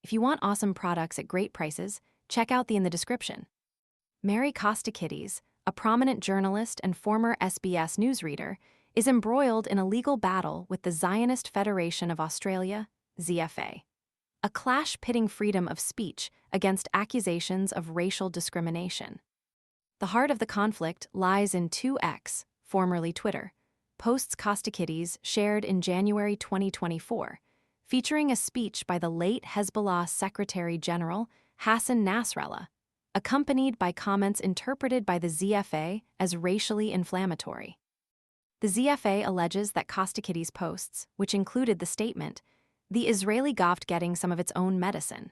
If you want awesome products at great prices, check out the in the description. Mary Kostakidis, a prominent journalist and former SBS newsreader, is embroiled in a legal battle with the Zionist Federation of Australia, ZFA. A clash pitting freedom of speech against accusations of racial discrimination. The heart of the conflict lies in 2X, formerly Twitter, posts Kostakidis shared in January 2024, featuring a speech by the late Hezbollah Secretary General Hassan Nasrallah, accompanied by comments interpreted by the ZFA as racially inflammatory. The ZFA alleges that Kostakidis' posts, which included the statement, "The Israeli government getting some of its own medicine.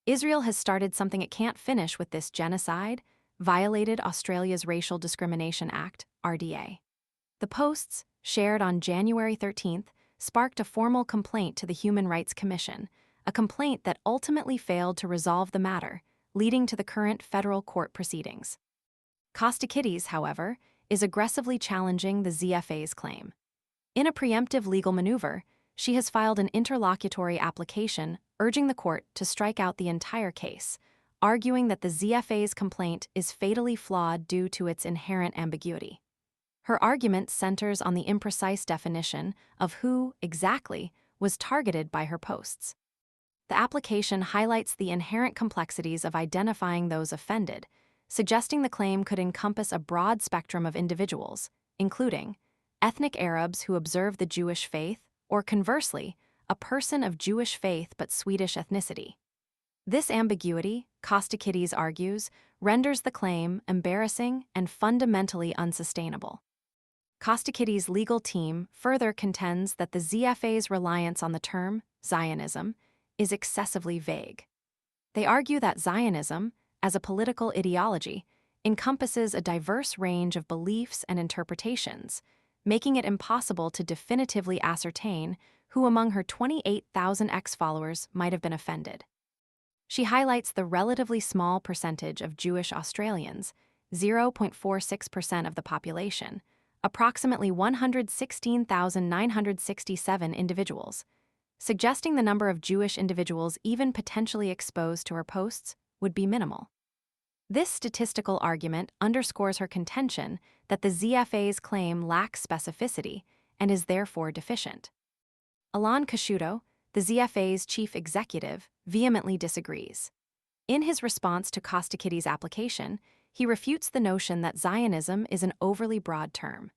Israel has started something it can't finish with this genocide," violated Australia's Racial Discrimination Act, RDA. The posts, shared on January 13th, sparked a formal complaint to the Human Rights Commission, a complaint that ultimately failed to resolve the matter, leading to the current federal court proceedings. Kostakidis, however, is aggressively challenging the ZFA's claim. In a preemptive legal maneuver, she has filed an interlocutory application urging the court to strike out the entire case, arguing that the ZFA's complaint is fatally flawed due to its inherent ambiguity. Her argument centers on the imprecise definition of who, exactly, was targeted by her posts. The application highlights the inherent complexities of identifying those offended, suggesting the claim could encompass a broad spectrum of individuals, including ethnic Arabs who observe the Jewish faith, or conversely, a person of Jewish faith but Swedish ethnicity. This ambiguity, Kostakidis argues, renders the claim embarrassing and fundamentally unsustainable. Kostakidis' legal team further contends that the ZFA's reliance on the term Zionism is excessively vague. They argue that Zionism, as a political ideology, encompasses a diverse range of beliefs and interpretations, making it impossible to definitively ascertain who among her 28,000 ex-followers might have been offended. She highlights the relatively small percentage of Jewish Australians, 0.46% of the population, approximately 116,967 individuals, suggesting the number of Jewish individuals even potentially exposed to her posts would be minimal. This statistical argument underscores her contention that the ZFA's claim lacks specificity and is therefore deficient. Alon Kosciuszko, the ZFA's chief executive, vehemently disagrees. In his response to Kostakidis' application, he refutes the notion that Zionism is an overly broad term.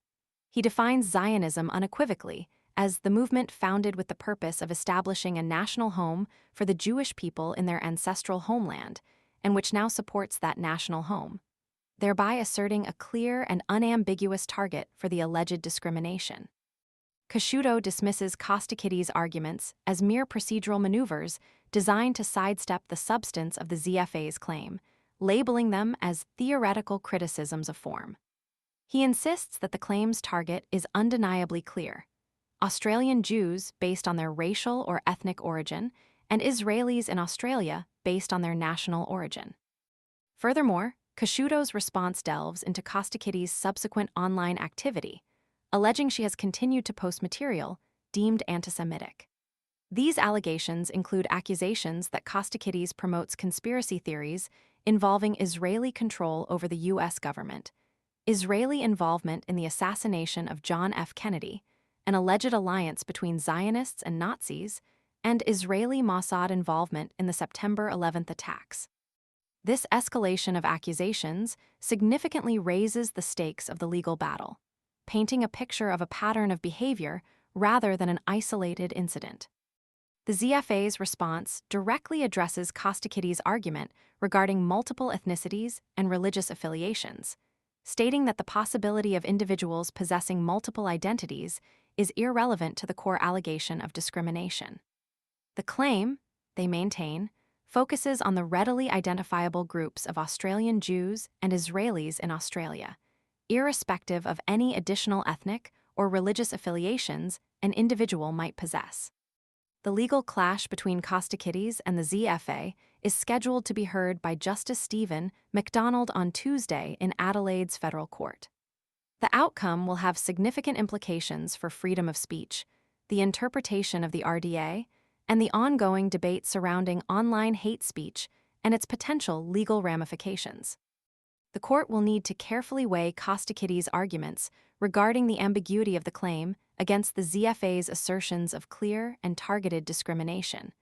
He defines Zionism unequivocally as the movement founded with the purpose of establishing a national home for the Jewish people in their ancestral homeland, and which now supports that national home, thereby asserting a clear and unambiguous target for the alleged discrimination. Kosciuszko dismisses Kostakidis' arguments as mere procedural maneuvers designed to sidestep the substance of the ZFA's claim, labeling them as theoretical criticisms of form. He insists that the claim's target is undeniably clear: Australian Jews based on their racial or ethnic origin, and Israelis in Australia based on their national origin. Furthermore, Kosciuszko's response delves into Kostakidis' subsequent online activity, alleging she has continued to post material deemed anti-Semitic. These allegations include accusations that Kostakidis promotes conspiracy theories involving Israeli control over the U.S. government, Israeli involvement in the assassination of John F. Kennedy, an alleged alliance between Zionists and Nazis, and Israeli Mossad involvement in the September 11th attacks. This escalation of accusations significantly raises the stakes of the legal battle, painting a picture of a pattern of behavior rather than an isolated incident. The ZFA's response directly addresses Kostakidis' argument regarding multiple ethnicities and religious affiliations, stating that the possibility of individuals possessing multiple identities is irrelevant to the core allegation of discrimination. The claim, they maintain, focuses on the readily identifiable groups of Australian Jews and Israelis in Australia, irrespective of any additional ethnic or religious affiliations an individual might possess. The legal clash between Kostakidis and the ZFA is scheduled to be heard by Justice Stephen MacDonald on Tuesday in Adelaide's federal court. The outcome will have significant implications for freedom of speech, the interpretation of the RDA, and the ongoing debate surrounding online hate speech and its potential legal ramifications. The court will need to carefully weigh Kostakidis' arguments regarding the ambiguity of the claim against the ZFA's assertions of clear and targeted discrimination,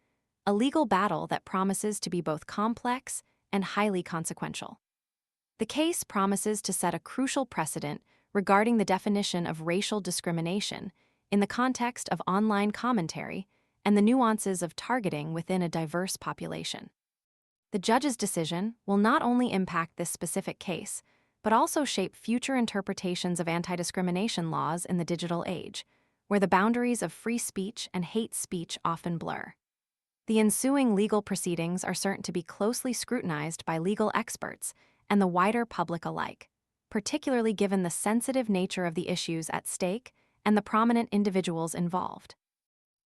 a legal battle that promises to be both complex and highly consequential. The case promises to set a crucial precedent regarding the definition of racial discrimination in the context of online commentary and the nuances of targeting within a diverse population. The judge's decision will not only impact this specific case, but also shape future interpretations of anti-discrimination laws in the digital age, where the boundaries of free speech and hate speech often blur. The ensuing legal proceedings are certain to be closely scrutinized by legal experts and the wider public alike, particularly given the sensitive nature of the issues at stake and the prominent individuals involved.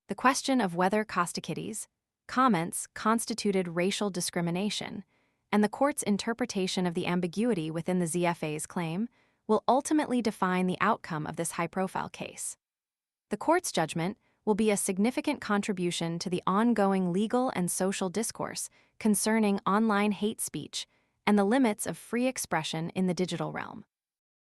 The question of whether Kostakidis' comments constituted racial discrimination and the court's interpretation of the ambiguity within the ZFA's claim will ultimately define the outcome of this high-profile case. The court's judgment will be a significant contribution to the ongoing legal and social discourse concerning online hate speech and the limits of free expression in the digital realm.